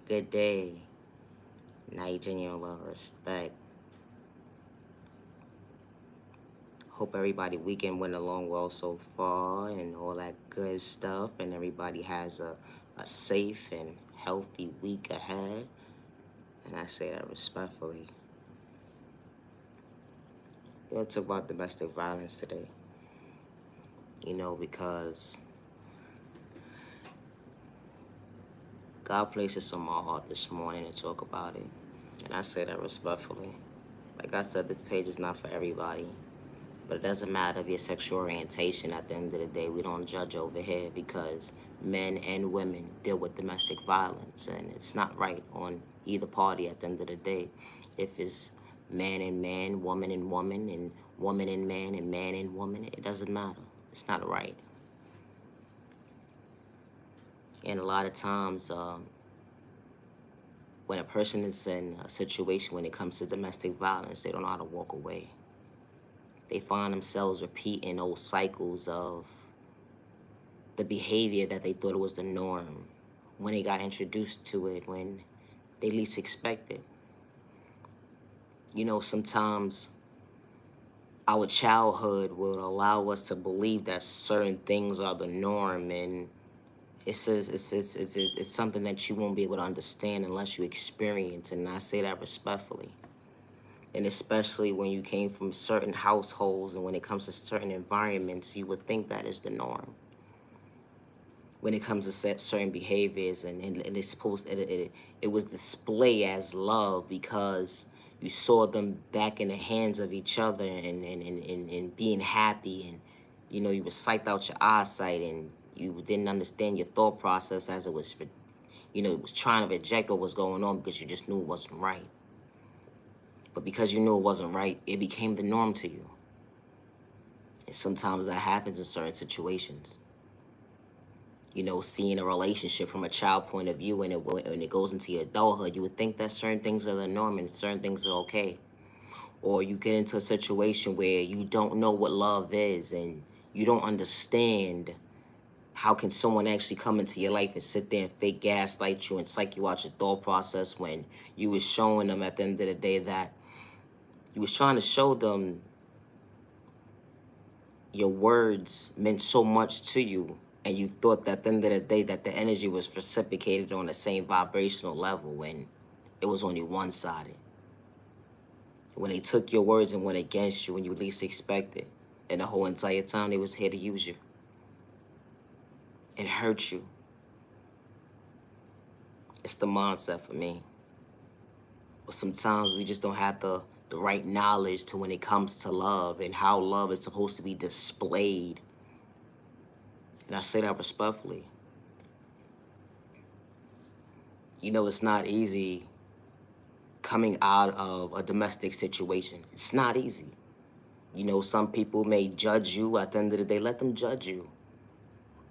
Good day. Night, genuine love, respect. Hope everybody weekend went along well so far and all that good stuff, and everybody has a safe and healthy week ahead. And I say that respectfully. We're going to talk about domestic violence today. Because God placed this on my heart this morning to talk about it. And I say that respectfully. Like I said, this page is not for everybody. But it doesn't matter of your sexual orientation. At the end of the day, we don't judge over here because men and women deal with domestic violence, and it's not right on either party at the end of the day. If it's man and man, woman and woman, and man and woman, it doesn't matter. It's not right. And a lot of times, when a person is in a situation when it comes to domestic violence, they don't know how to walk away. They find themselves repeating those cycles of the behavior that they thought was the norm when they got introduced to it, when they least expected. Sometimes our childhood will allow us to believe that certain things are the norm, and it's something that you won't be able to understand unless you experience it, and I say that respectfully. And especially when you came from certain households and when it comes to certain environments, you would think that is the norm. When it comes to certain behaviors, and it's supposed it was displayed as love because you saw them back in the hands of each other and being happy, and you were psyched out your eyesight, and you didn't understand your thought process as it was it was trying to reject what was going on because you just knew it wasn't right. But because you knew it wasn't right, it became the norm to you. And sometimes that happens in certain situations. Seeing a relationship from a child point of view, and when it goes into your adulthood, you would think that certain things are the norm and certain things are okay. Or you get into a situation where you don't know what love is and you don't understand how can someone actually come into your life and sit there and fake gaslight you and psych you out your thought process when you was showing them at the end of the day that you was trying to show them your words meant so much to you, and you thought that at the end of the day that the energy was reciprocated on the same vibrational level when it was only one-sided. When they took your words and went against you when you least expected, and the whole entire time they was here to use you and hurt you. It's the mindset for me. But sometimes we just don't have the right knowledge to when it comes to love and how love is supposed to be displayed. And I say that respectfully. It's not easy coming out of a domestic situation. It's not easy. Some people may judge you. At the end of the day, let them judge you.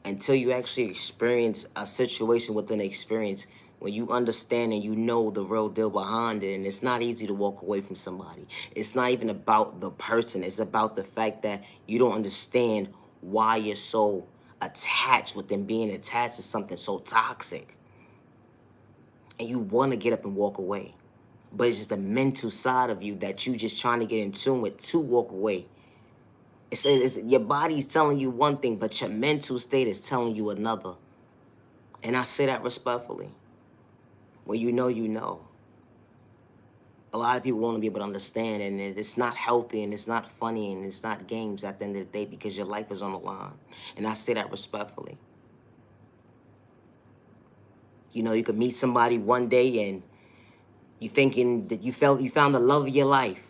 Until you actually experience a situation within an experience, when you understand and you know the real deal behind it, and it's not easy to walk away from somebody. It's not even about the person. It's about the fact that you don't understand why you're so attached with them being attached to something so toxic. And you want to get up and walk away. But it's just the mental side of you that you just trying to get in tune with to walk away. It's your body's telling you one thing, but your mental state is telling you another. And I say that respectfully. When you know, you know. A lot of people won't be able to understand, and it's not healthy, and it's not funny, and it's not games at the end of the day because your life is on the line. And I say that respectfully. You could meet somebody one day and you thinking that you found the love of your life.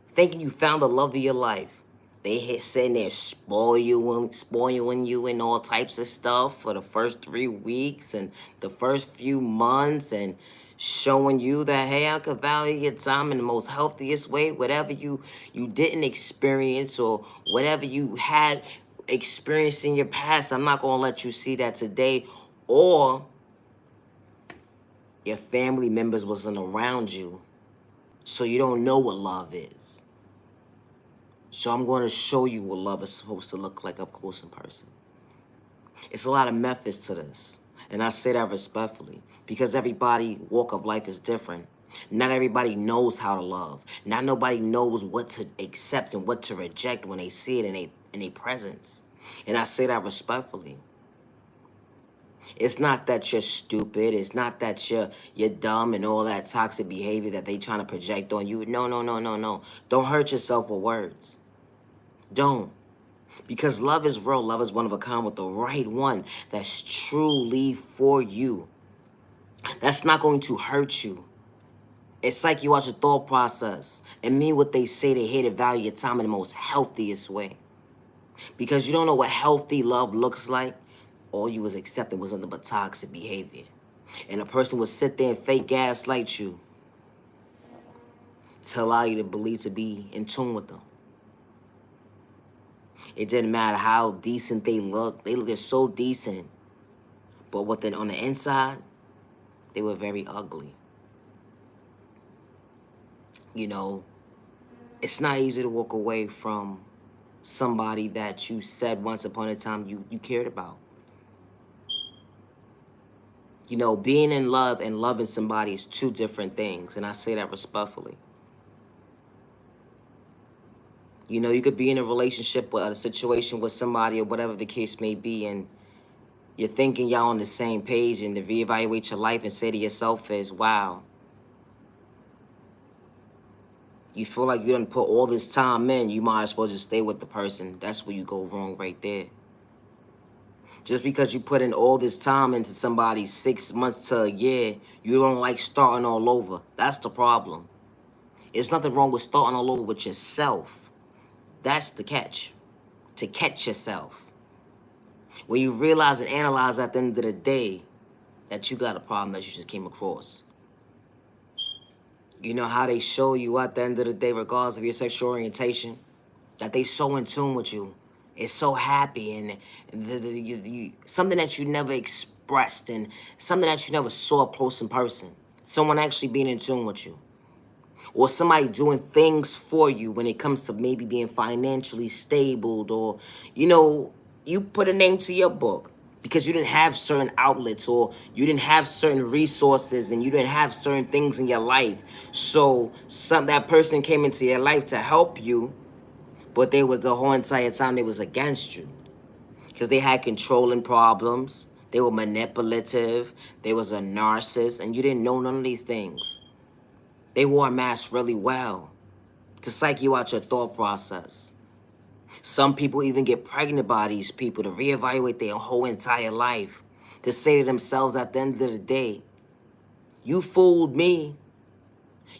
Thinking you found the love of your life. They sitting there spoiling you and all types of stuff for the first 3 weeks and the first few months, and showing you that, hey, I could value your time in the most healthiest way. Whatever you didn't experience or whatever you had experienced in your past, I'm not going to let you see that today. Or your family members wasn't around you, so you don't know what love is. So I'm going to show you what love is supposed to look like up close in person. It's a lot of methods to this. And I say that respectfully because everybody walk of life is different. Not everybody knows how to love. Not nobody knows what to accept and what to reject when they see it in a presence. And I say that respectfully. It's not that you're stupid. It's not that you're dumb and all that toxic behavior that they trying to project on you. No, no, no, no, no. Don't hurt yourself with words. Don't. Because love is real. Love is one of a kind with the right one that's truly for you. That's not going to hurt you. It's like you out your thought process and mean what they say. They here to value your time in the most healthiest way. Because you don't know what healthy love looks like. All you was accepting was nothing but toxic behavior. And a person would sit there and fake gaslight you to allow you to believe to be in tune with them. It didn't matter how decent they look. They looked so decent. But within on the inside, they were very ugly. You know, it's not easy to walk away from somebody that you said once upon a time you cared about. You know, being in love and loving somebody is two different things, and I say that respectfully. You know, you could be in a relationship or a situation with somebody or whatever the case may be, and you're thinking y'all on the same page, and to reevaluate your life and say to yourself is, wow, you feel like you done put all this time in, you might as well just stay with the person. That's where you go wrong right there. Just because you put in all this time into somebody 6 months to a year, you don't like starting all over. That's the problem. It's nothing wrong with starting all over with yourself. That's the catch. To catch yourself. When you realize and analyze at the end of the day that you got a problem that you just came across. You know how they show you at the end of the day, regardless of your sexual orientation, that they so in tune with you. It's so happy and something that you never expressed and something that you never saw up close in person. Someone actually being in tune with you. Or somebody doing things for you when it comes to maybe being financially stable, or, you know, you put a name to your book because you didn't have certain outlets or you didn't have certain resources and you didn't have certain things in your life. So that person came into your life to help you, but they was the whole entire time they was against you because they had controlling problems. They were manipulative. They was a narcissist, and you didn't know none of these things. They wore a mask really well to psych you out your thought process. Some people even get pregnant by these people to reevaluate their whole entire life, to say to themselves at the end of the day, you fooled me.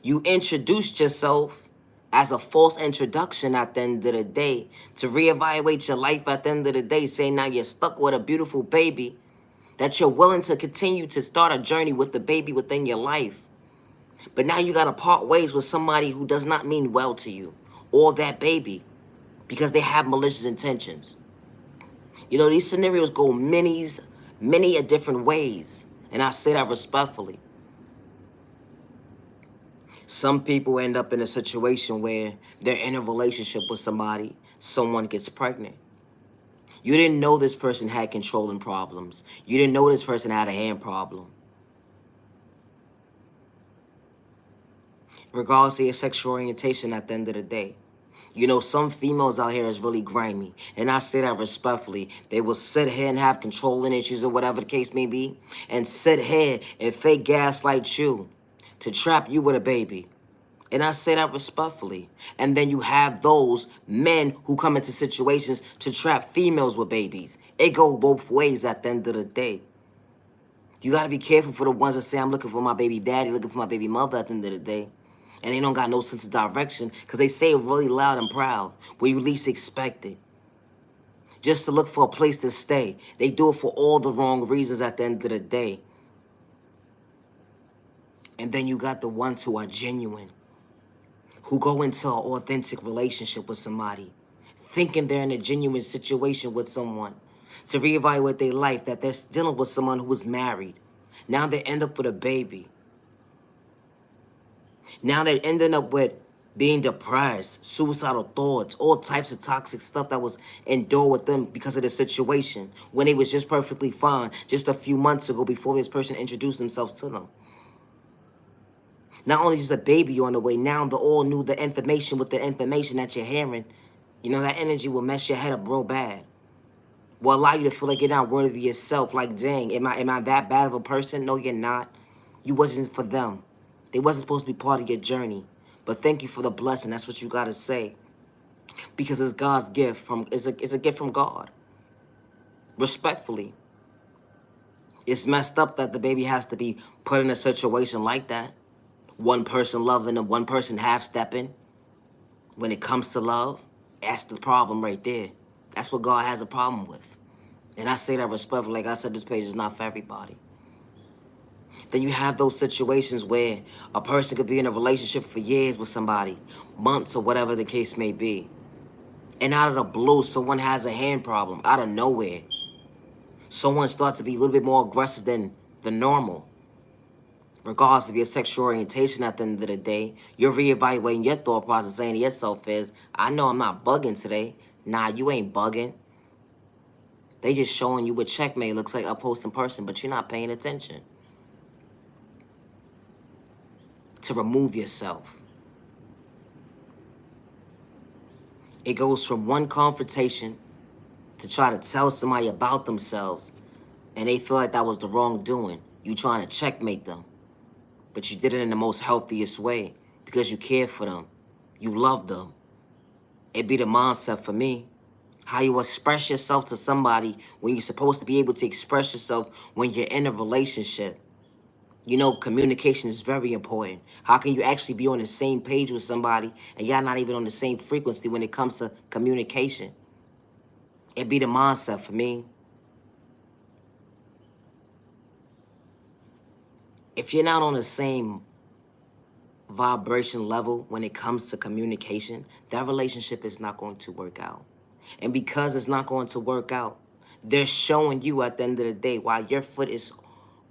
You introduced yourself as a false introduction at the end of the day, to reevaluate your life at the end of the day, saying now you're stuck with a beautiful baby, that you're willing to continue to start a journey with the baby within your life. But now you got to part ways with somebody who does not mean well to you or that baby because they have malicious intentions. You know, these scenarios go many a different ways, and I say that respectfully. Some people end up in a situation where they're in a relationship with somebody, someone gets pregnant. You didn't know this person had controlling problems. You didn't know this person had a hand problem. Regardless of your sexual orientation at the end of the day. You know, some females out here is really grimy. And I say that respectfully. They will sit here and have controlling issues or whatever the case may be. And sit here and fake gaslight you to trap you with a baby. And I say that respectfully. And then you have those men who come into situations to trap females with babies. It goes both ways at the end of the day. You got to be careful for the ones that say, I'm looking for my baby daddy, looking for my baby mother at the end of the day. And they don't got no sense of direction because they say it really loud and proud where you least expect it. Just to look for a place to stay. They do it for all the wrong reasons at the end of the day. And then you got the ones who are genuine, who go into an authentic relationship with somebody, thinking they're in a genuine situation with someone, to reevaluate their life, that they're dealing with someone who was married. Now they end up with a baby. Now they're ending up with being depressed, suicidal thoughts, all types of toxic stuff that was endured with them because of the situation when they was just perfectly fine just a few months ago before this person introduced themselves to them. Not only is the baby on the way, now they all knew the information with the information that you're hearing. You know, that energy will mess your head up real bad. Will allow you to feel like you're not worthy of yourself. Like, dang, am I that bad of a person? No, you're not. You wasn't for them. They wasn't supposed to be part of your journey. But thank you for the blessing. That's what you gotta say. Because it's God's gift from it's a gift from God. Respectfully. It's messed up that the baby has to be put in a situation like that. One person loving and one person half stepping. When it comes to love, that's the problem right there. That's what God has a problem with. And I say that respectfully. Like I said, this page is not for everybody. Then you have those situations where a person could be in a relationship for years with somebody, months or whatever the case may be. And out of the blue, someone has a hand problem out of nowhere. Someone starts to be a little bit more aggressive than the normal. Regardless of your sexual orientation at the end of the day, you're reevaluating your thought process, saying to yourself is, I know I'm not bugging today. Nah, you ain't bugging. They just showing you what checkmate looks like up close in person, but you're not paying attention. To remove yourself. It goes from one confrontation to try to tell somebody about themselves, and they feel like that was the wrongdoing. You trying to checkmate them. But you did it in the most healthiest way because you care for them. You love them. It be the mindset for me. How you express yourself to somebody when you're supposed to be able to express yourself when you're in a relationship. You know, communication is very important. How can you actually be on the same page with somebody and y'all not even on the same frequency when it comes to communication? It be the mindset for me. If you're not on the same vibration level when it comes to communication, that relationship is not going to work out. And because it's not going to work out, they're showing you at the end of the day while your foot is,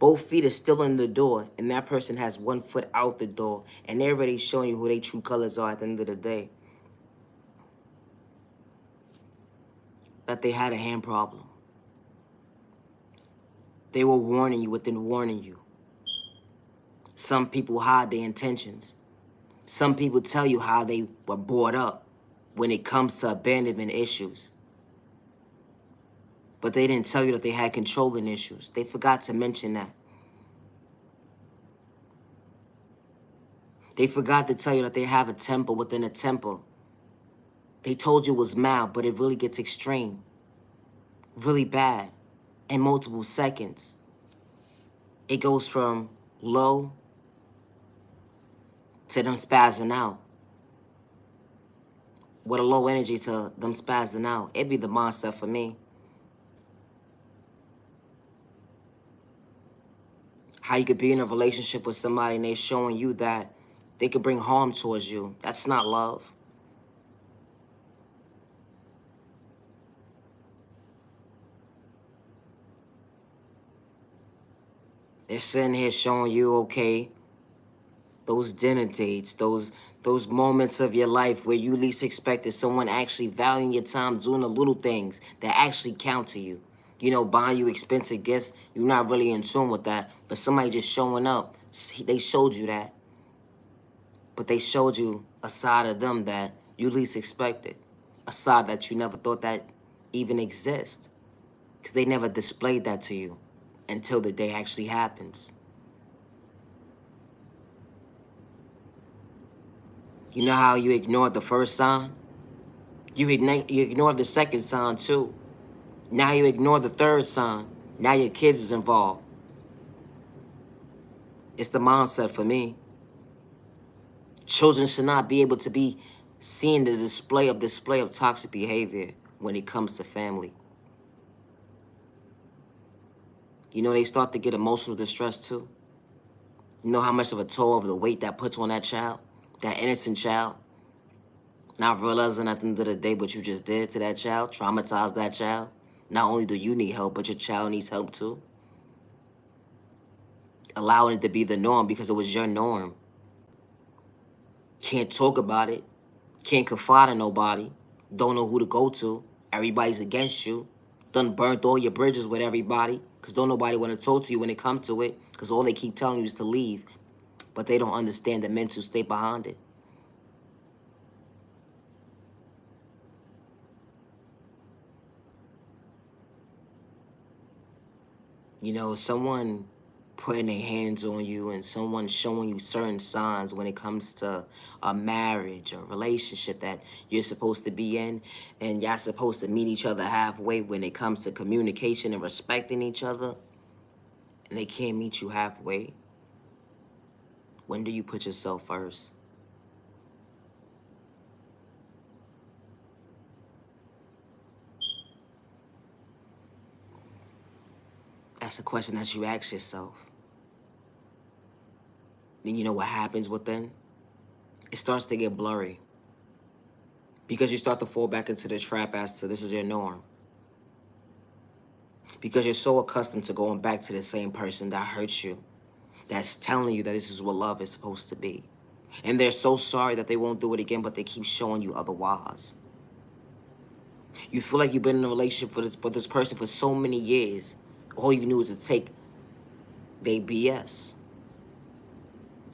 both feet are still in the door and that person has one foot out the door and they're already showing you who their true colors are at the end of the day. That they had a hand problem. They were warning you within warning you. Some people hide their intentions. Some people tell you how they were brought up when it comes to abandonment issues. But they didn't tell you that they had controlling issues. They forgot to mention that. They forgot to tell you that they have a temper within a temper. They told you it was mild, but it really gets extreme. Really bad. In multiple seconds. It goes from low to them spazzing out. With a low energy to them spazzing out. It'd be the mindset for me. How you could be in a relationship with somebody and they're showing you that they could bring harm towards you. That's not love. They're sitting here showing you, okay, those dinner dates, those moments of your life where you least expected someone actually valuing your time, doing the little things that actually count to you. You know, buying you expensive gifts, you're not really in tune with that, but somebody just showing up, they showed you that. But they showed you a side of them that you least expected, a side that you never thought that even exists, because they never displayed that to you until the day actually happens. You know how you ignored the first sign? You ignored the second sign too. Now you ignore the third sign. Now your kids is involved. It's the mindset for me. Children should not be able to be seeing the display of toxic behavior when it comes to family. You know, they start to get emotional distress too. You know how much of a toll of the weight that puts on that child, that innocent child, not realizing at the end of the day what you just did to that child, traumatized that child. Not only do you need help, but your child needs help too. Allowing it to be the norm because it was your norm. Can't talk about it. Can't confide in nobody. Don't know who to go to. Everybody's against you. Done burnt all your bridges with everybody. Because don't nobody want to talk to you when it comes to it. Because all they keep telling you is to leave. But they don't understand the mental state behind it. You know, someone putting their hands on you and someone showing you certain signs when it comes to a marriage or relationship that you're supposed to be in, and y'all supposed to meet each other halfway when it comes to communication and respecting each other, and they can't meet you halfway. When do you put yourself first? That's the question that you ask yourself. Then you know what happens within? It starts to get blurry. Because you start to fall back into the trap as to this is your norm. Because you're so accustomed to going back to the same person that hurts you, that's telling you that this is what love is supposed to be. And they're so sorry that they won't do it again, but they keep showing you otherwise. You feel like you've been in a relationship with this person for so many years. All you knew is to take they BS.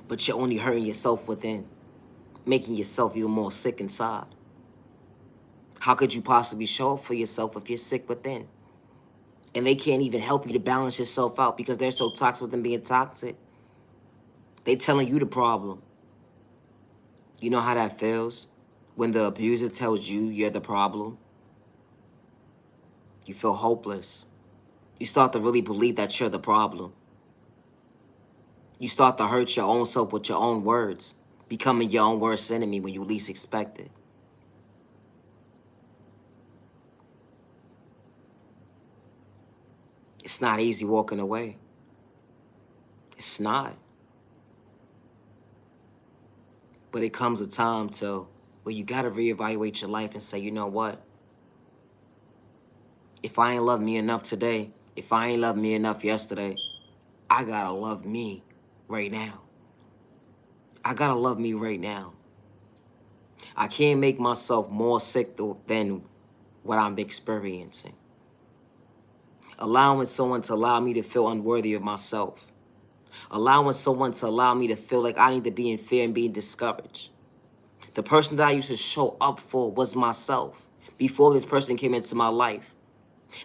But you're only hurting yourself within, making yourself even more sick inside. How could you possibly show up for yourself if you're sick within? And they can't even help you to balance yourself out because they're so toxic with them being toxic. They telling you the problem. You know how that feels? When the abuser tells you you're the problem? You feel hopeless. You start to really believe that you're the problem. You start to hurt your own self with your own words, becoming your own worst enemy when you least expect it. It's not easy walking away. It's not. But it comes a time to where you gotta reevaluate your life and say, you know what? If I ain't love me enough today, if I ain't love me enough yesterday, I gotta love me right now. I gotta love me right now. I can't make myself more sick than what I'm experiencing. Allowing someone to allow me to feel unworthy of myself. Allowing someone to allow me to feel like I need to be in fear and being discouraged. The person that I used to show up for was myself before this person came into my life.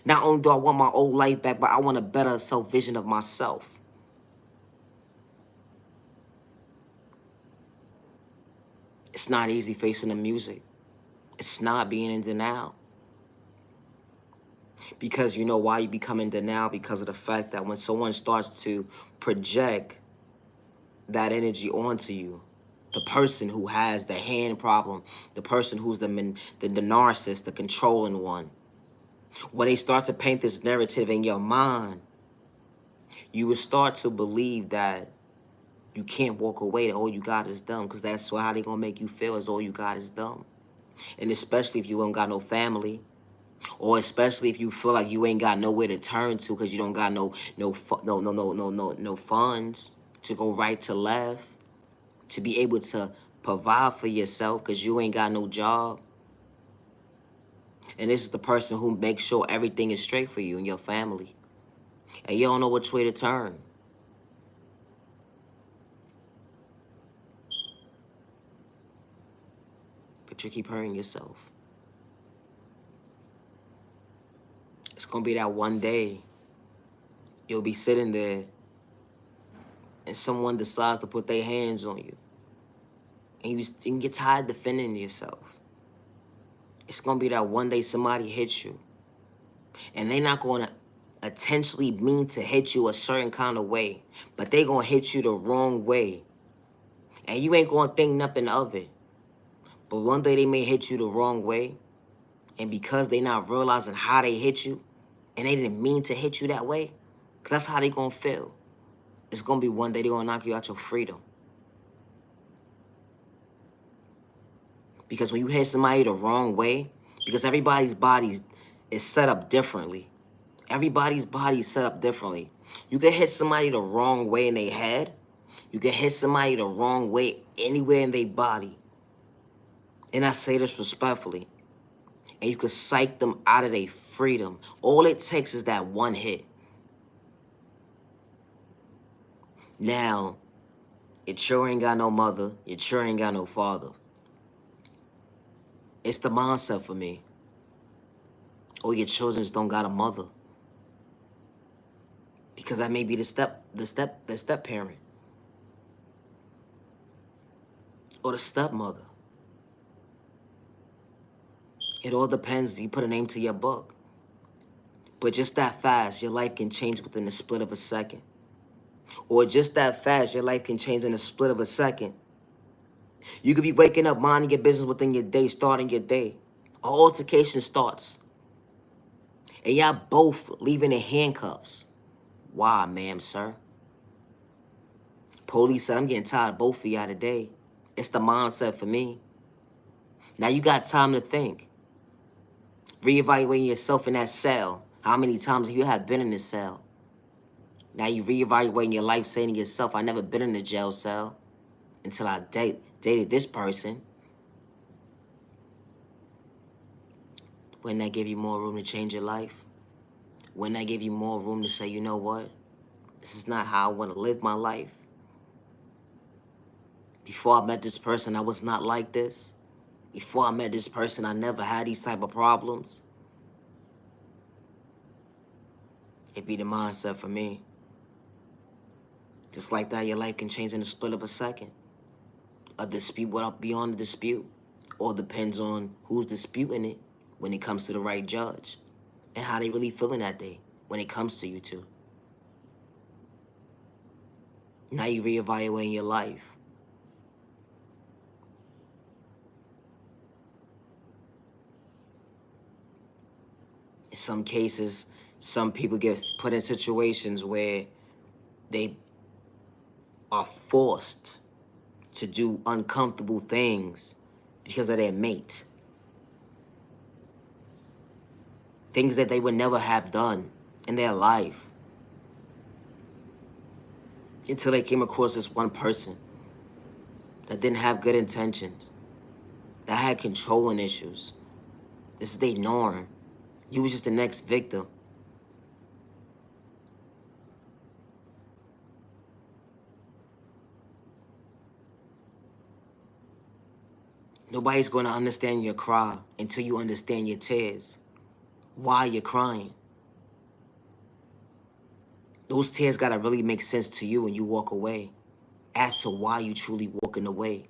Not only do I want my old life back, but I want a better self-vision of myself. It's not easy facing the music. It's not being in denial. Because you know why you become in denial? Because of the fact that when someone starts to project that energy onto you, the person who has the hand problem, the person who's the narcissist, the controlling one, when they start to paint this narrative in your mind, you will start to believe that you can't walk away, that all you got is dumb, because that's how they gonna make you feel, is all you got is dumb. And especially if you ain't got no family, or especially if you feel like you ain't got nowhere to turn to because you don't got no funds to go right to left, to be able to provide for yourself because you ain't got no job. And this is the person who makes sure everything is straight for you and your family. And you don't know which way to turn. But you keep hurting yourself. It's gonna be that one day you'll be sitting there and someone decides to put their hands on you. And you get tired defending yourself. It's gonna be that one day somebody hits you. And they're not gonna intentionally mean to hit you a certain kind of way, but they gonna hit you the wrong way. And you ain't gonna think nothing of it. But one day they may hit you the wrong way, and because they not realizing how they hit you, and they didn't mean to hit you that way, because that's how they gonna feel. It's gonna be one day they gonna knock you out your freedom. Because when you hit somebody the wrong way, because everybody's body is set up differently. Everybody's body is set up differently. You can hit somebody the wrong way in their head. You can hit somebody the wrong way anywhere in their body. And I say this respectfully. And you can psych them out of their freedom. All it takes is that one hit. Now, your sure ain't got no mother. Your sure ain't got no father. It's the mindset for me. Or your children just don't got a mother. Because that may be the step parent. Or the stepmother. It all depends. You put a name to your book. But just that fast, your life can change within the split of a second. Or just that fast, your life can change in the split of a second. You could be waking up, minding your business within your day, starting your day. An altercation starts. And y'all both leaving in handcuffs. Why, ma'am, sir? Police said, I'm getting tired of both of y'all today. It's the mindset for me. Now you got time to think. Reevaluating yourself in that cell. How many times you have been in this cell? Now you reevaluating your life, saying to yourself, I never been in a jail cell until I dated this person. Wouldn't that give you more room to change your life? Wouldn't that give you more room to say, you know what? This is not how I want to live my life. Before I met this person, I was not like this. Before I met this person, I never had these type of problems. It'd be the mindset for me. Just like that, your life can change in the split of a second. A dispute without beyond a dispute. All depends on who's disputing it when it comes to the right judge. And how they really feeling that day when it comes to you two. Now you reevaluating your life. In some cases, some people get put in situations where they are forced to do uncomfortable things because of their mate. Things that they would never have done in their life. Until they came across this one person that didn't have good intentions, that had controlling issues. This is their norm. You was just the next victim. Nobody's going to understand your cry until you understand your tears. Why you're crying. Those tears got to really make sense to you when you walk away as to why you truly walking away.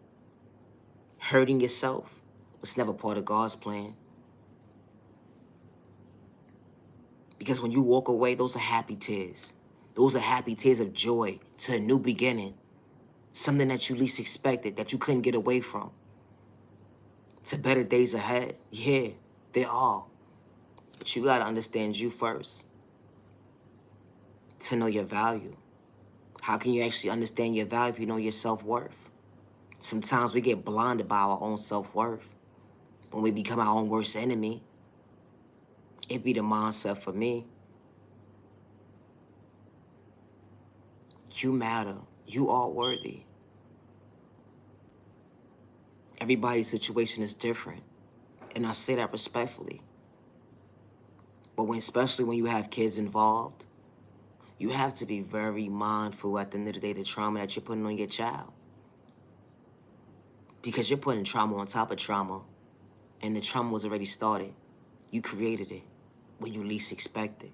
Hurting yourself was never part of God's plan. Because when you walk away, those are happy tears. Those are happy tears of joy to a new beginning. Something that you least expected, that you couldn't get away from. To better days ahead. Yeah, they are. But you gotta understand you first. To know your value. How can you actually understand your value if you know your self-worth? Sometimes we get blinded by our own self-worth. When we become our own worst enemy. It be the mindset for me. You matter. You are worthy. Everybody's situation is different. And I say that respectfully. But especially when you have kids involved, you have to be very mindful at the end of the day the trauma that you're putting on your child. Because you're putting trauma on top of trauma. And the trauma was already started. You created it when you least expect it.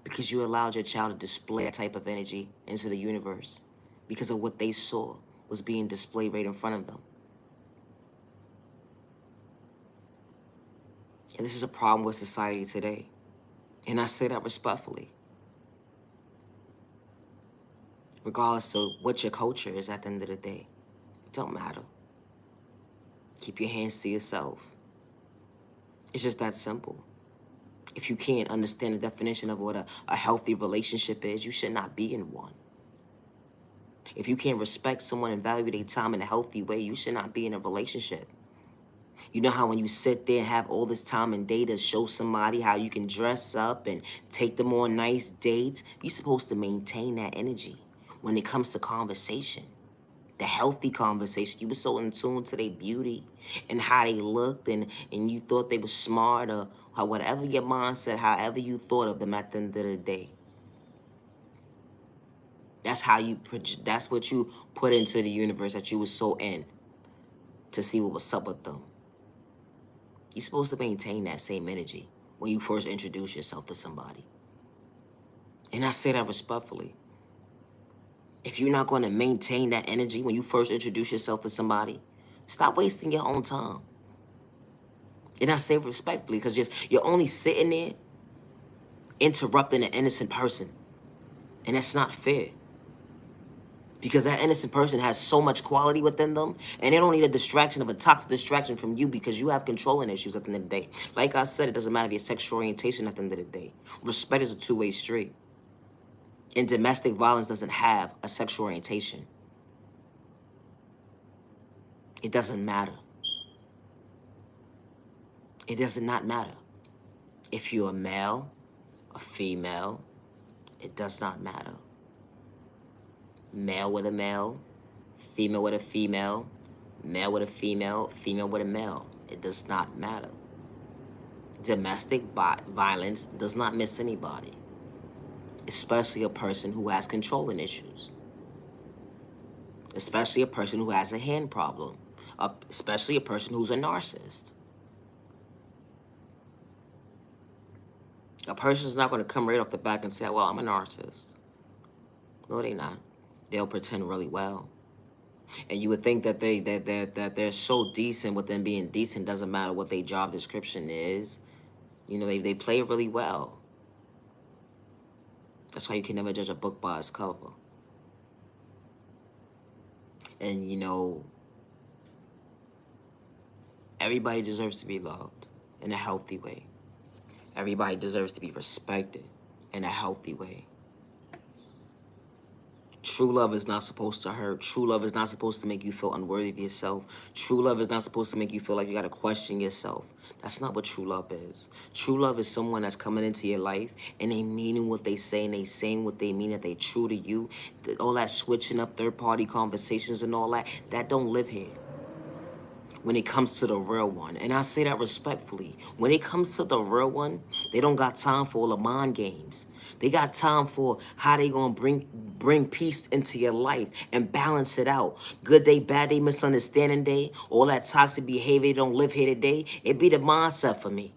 Because you allowed your child to display that type of energy into the universe. Because of what they saw was being displayed right in front of them. And this is a problem with society today. And I say that respectfully. Regardless of what your culture is at the end of the day. It don't matter. Keep your hands to yourself. It's just that simple. If you can't understand the definition of what a healthy relationship is, you should not be in one. If you can't respect someone and value their time in a healthy way, you should not be in a relationship. You know how when you sit there and have all this time and day to show somebody how you can dress up and take them on nice dates, you're supposed to maintain that energy. when it comes to conversation. The healthy conversation. You were so in tune to their beauty and how they looked, and you thought they were smart, or whatever your mindset, however you thought of them at the end of the day. That's how you, that's what you put into the universe, that you were so in to see what was up with them. You're supposed to maintain that same energy when you first introduce yourself to somebody. And I say that respectfully. If you're not going to maintain that energy when you first introduce yourself to somebody, stop wasting your own time. And I say respectfully, because you're only sitting there interrupting an innocent person. And that's not fair. Because that innocent person has so much quality within them, and they don't need a distraction, of a toxic distraction from you, because you have controlling issues at the end of the day. Like I said, it doesn't matter your sexual orientation at the end of the day. Respect is a two-way street. And domestic violence doesn't have a sexual orientation. It doesn't matter. It does not matter. If you're a male, a female, it does not matter. Male with a male, female with a female, male with a female, female with a male. It does not matter. Domestic violence does not miss anybody, especially a person who has controlling issues, especially a person who has a hand problem, especially a person who's a narcissist. A person's not going to come right off the back and say, well, I'm a narcissist. No, they're not. They'll pretend really well. And you would think that they're so decent with them being decent, doesn't matter what their job description is. You know, they play really well. That's why you can never judge a book by its cover. And, you know, everybody deserves to be loved in a healthy way. Everybody deserves to be respected in a healthy way. True love is not supposed to hurt. True love is not supposed to make you feel unworthy of yourself. True love is not supposed to make you feel like you got to question yourself. That's not what true love is. True love is someone that's coming into your life and they meaning what they say and they saying what they mean, that they true to you. All that switching up third-party conversations and all that, that don't live here. When it comes to the real one, and I say that respectfully, when it comes to the real one, they don't got time for all the mind games. They got time for how they gonna bring peace into your life and balance it out. Good day, bad day, misunderstanding day, all that toxic behavior don't live here today. It be the mindset for me.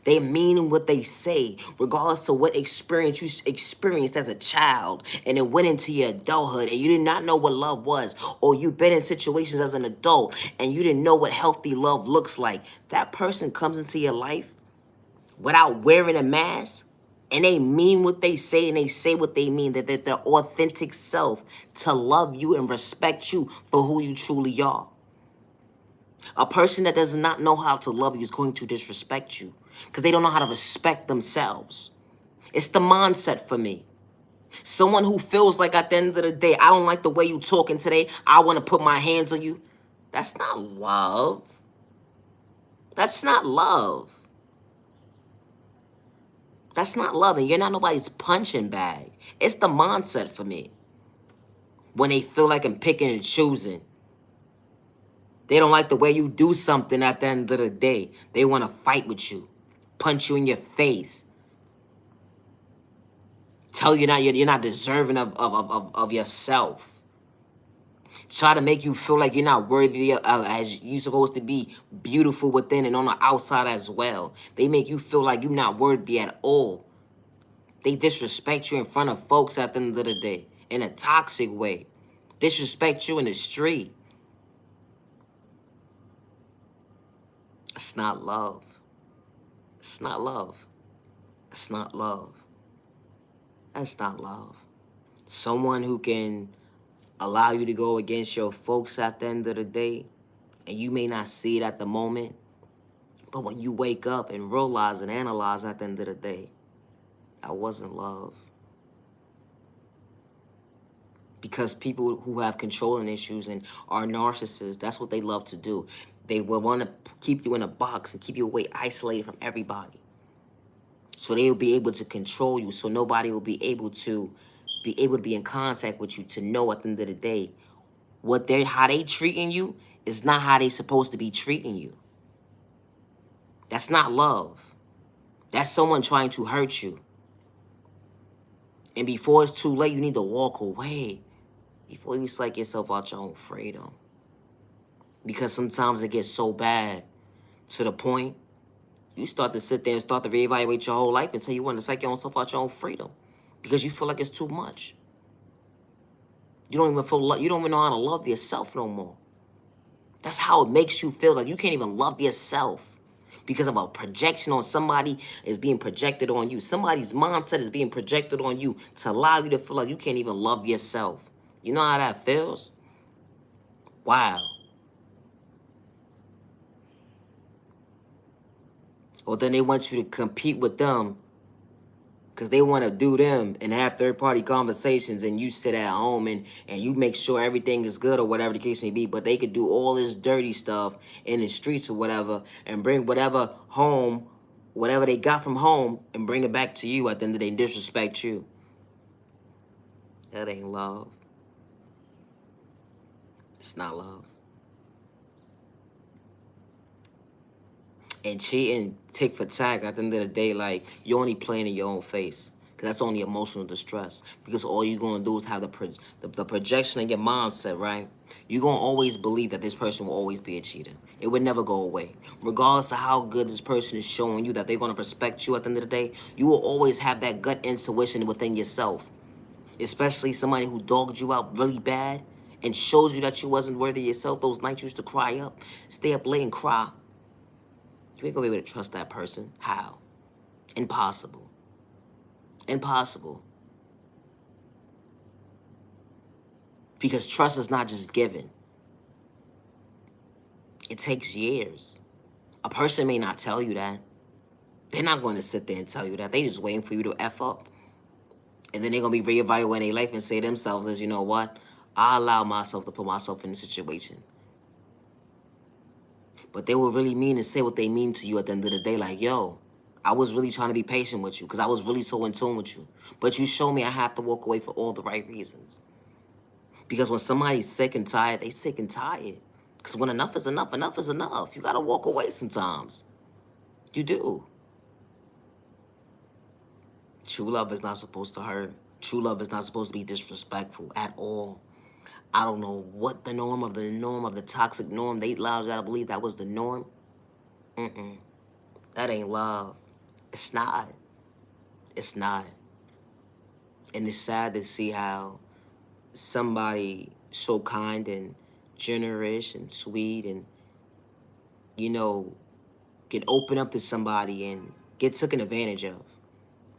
They mean what they say, regardless of what experience you experienced as a child, and it went into your adulthood, and you did not know what love was, or you've been in situations as an adult, and you didn't know what healthy love looks like. That person comes into your life without wearing a mask, and they mean what they say, and they say what they mean, that they're their authentic self, to love you and respect you for who you truly are. A person that does not know how to love you is going to disrespect you because they don't know how to respect themselves. It's the mindset for me. Someone who feels like at the end of the day, I don't like the way you talking today, I want to put my hands on you. That's not love. That's not love. That's not love, and you're not nobody's punching bag. It's the mindset for me. When they feel like I'm picking and choosing. They don't like the way you do something at the end of the day. They want to fight with you, punch you in your face, tell you you're not deserving of yourself. Try to make you feel like you're not worthy as you're supposed to be beautiful within and on the outside as well. They make you feel like you're not worthy at all. They disrespect you in front of folks at the end of the day in a toxic way. Disrespect you in the street. It's not love. It's not love. It's not love. That's not love. Someone who can allow you to go against your folks at the end of the day, and you may not see it at the moment, but when you wake up and realize and analyze at the end of the day, that wasn't love. Because people who have controlling issues and are narcissists, that's what they love to do. They will want to keep you in a box and keep you away, isolated from everybody. So they'll be able to control you, so nobody will be able to be able to be in contact with you to know at the end of the day how they treating you is not how they supposed to be treating you. That's not love. That's someone trying to hurt you. And before it's too late, you need to walk away before you psych yourself out your own freedom. Because sometimes it gets so bad to the point you start to sit there and start to reevaluate your whole life until you want to psych yourself out your own freedom because you feel like it's too much. You don't even know how to love yourself no more. That's how it makes you feel, like you can't even love yourself because of a projection on somebody is being projected on you. Somebody's mindset is being projected on you to allow you to feel like you can't even love yourself. You know how that feels? Wow. Or then they want you to compete with them because they want to do them and have third-party conversations, and you sit at home and you make sure everything is good or whatever the case may be, but they could do all this dirty stuff in the streets or whatever and bring whatever home, whatever they got from home, and bring it back to you at the end of the day, disrespect you. That ain't love. It's not love. And cheating, tick for tack, at the end of the day, like, you're only playing in your own face. Because that's only emotional distress. Because all you're going to do is have the projection in your mindset, right? You're going to always believe that this person will always be a cheater. It would never go away. Regardless of how good this person is showing you that they're going to respect you at the end of the day, you will always have that gut intuition within yourself. Especially somebody who dogged you out really bad and shows you that you wasn't worthy of yourself. Those nights you used to cry up, stay up late and cry. You ain't gonna be able to trust that person. How? Impossible. Impossible. Because trust is not just given. It takes years. A person may not tell you that. They're not going to sit there and tell you that. They just waiting for you to F up. And then they're going to be reevaluating their life and say to themselves, as you know what? I allow myself to put myself in a situation. But they will really mean and say what they mean to you at the end of the day. Like, yo, I was really trying to be patient with you because I was really so in tune with you. But you show me I have to walk away for all the right reasons. Because when somebody's sick and tired, they sick and tired. Because when enough is enough, enough is enough. You got to walk away sometimes. You do. True love is not supposed to hurt. True love is not supposed to be disrespectful at all. I don't know what the norm of the toxic norm they allowed you to believe that was the norm. That ain't love. It's not. It's not. And it's sad to see how somebody so kind and generous and sweet and, you know, can open up to somebody and get taken advantage of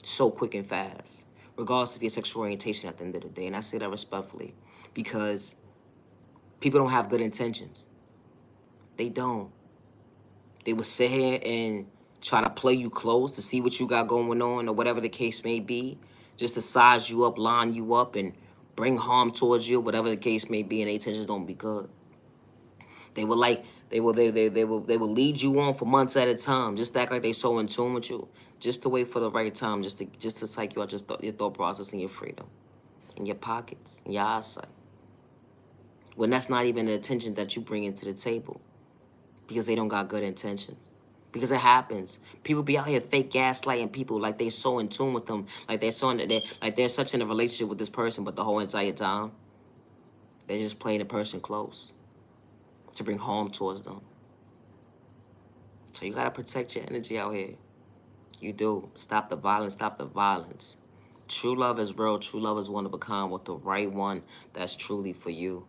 so quick and fast, regardless of your sexual orientation at the end of the day. And I say that respectfully because people don't have good intentions. They don't. They will sit here and try to play you close to see what you got going on or whatever the case may be, just to size you up, line you up, and bring harm towards you, whatever the case may be, and their intentions don't be good. They will lead you on for months at a time, just to act like they so in tune with you, just to wait for the right time, just to psych you out your thought process and your freedom, in your pockets, in your eyesight. When that's not even the attention that you bring into the table, because they don't got good intentions. Because it happens. People be out here fake gaslighting people like they so in tune with them, like they're such in a relationship with this person, but the whole entire time they're just playing the person close to bring harm towards them. So you gotta protect your energy out here. You do. Stop the violence. Stop the violence. True love is real. True love is one of a kind with the right one that's truly for you.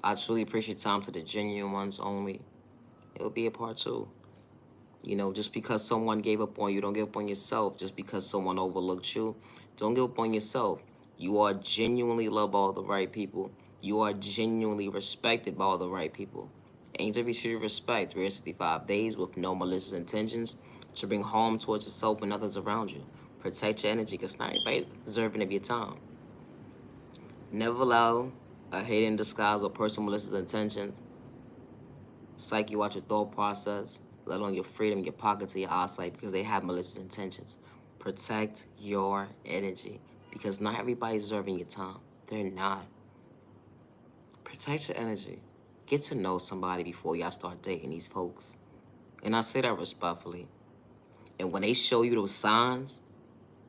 I truly appreciate time to the genuine ones only. It'll be a part 2. You know, just because someone gave up on you, don't give up on yourself. Just because someone overlooked you, don't give up on yourself. You are genuinely loved by all the right people. You are genuinely respected by all the right people. Aim to be treated with respect 365 days with no malicious intentions to bring harm towards yourself and others around you. Protect your energy because not everybody deserving of your time. Never allow a hate in disguise or person with malicious intentions psych you out your thought process, let alone your freedom, your pockets, or your eyesight, because they have malicious intentions. Protect your energy. because not everybody's deserving your time. They're not. Protect your energy. Get to know somebody before y'all start dating these folks. And I say that respectfully. And when they show you those signs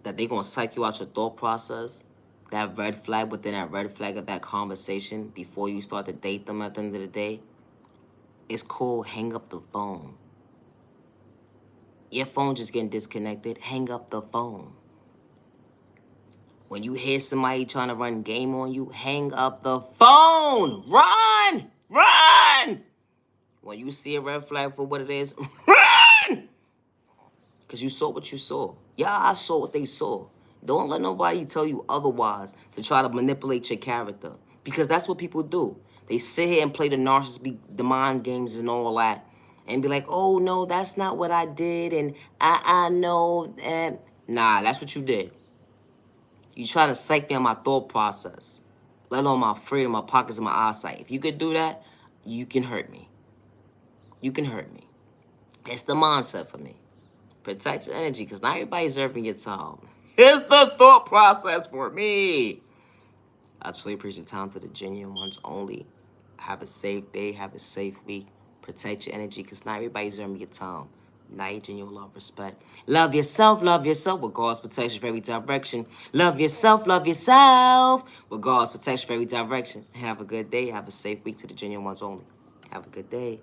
that they gonna psych you out your thought process, that red flag within that red flag of that conversation before you start to date them at the end of the day, it's cool, hang up the phone. Your phone just getting disconnected, hang up the phone. When you hear somebody trying to run game on you, hang up the phone. Run! Run! When you see a red flag for what it is, run! Because you saw what you saw. Yeah, I saw what they saw. Don't let nobody tell you otherwise to try to manipulate your character. Because that's what people do. They sit here and play the narcissist, the mind games and all that. And be like, oh, no, that's not what I did. And I know. And nah, that's what you did. You try to psych me on my thought process, let alone my freedom, my pockets, and my eyesight. If you could do that, you can hurt me. You can hurt me. It's the mindset for me. Protect your energy, because not everybody's deserving your time. It's the thought process for me. I truly appreciate time to the genuine ones only. Have a safe day. Have a safe week. Protect your energy, because not everybody's deserving your time. Not your genuine love, respect. Love yourself with God's protection for every direction. Love yourself with God's protection for every direction. Have a good day. Have a safe week to the genuine ones only. Have a good day.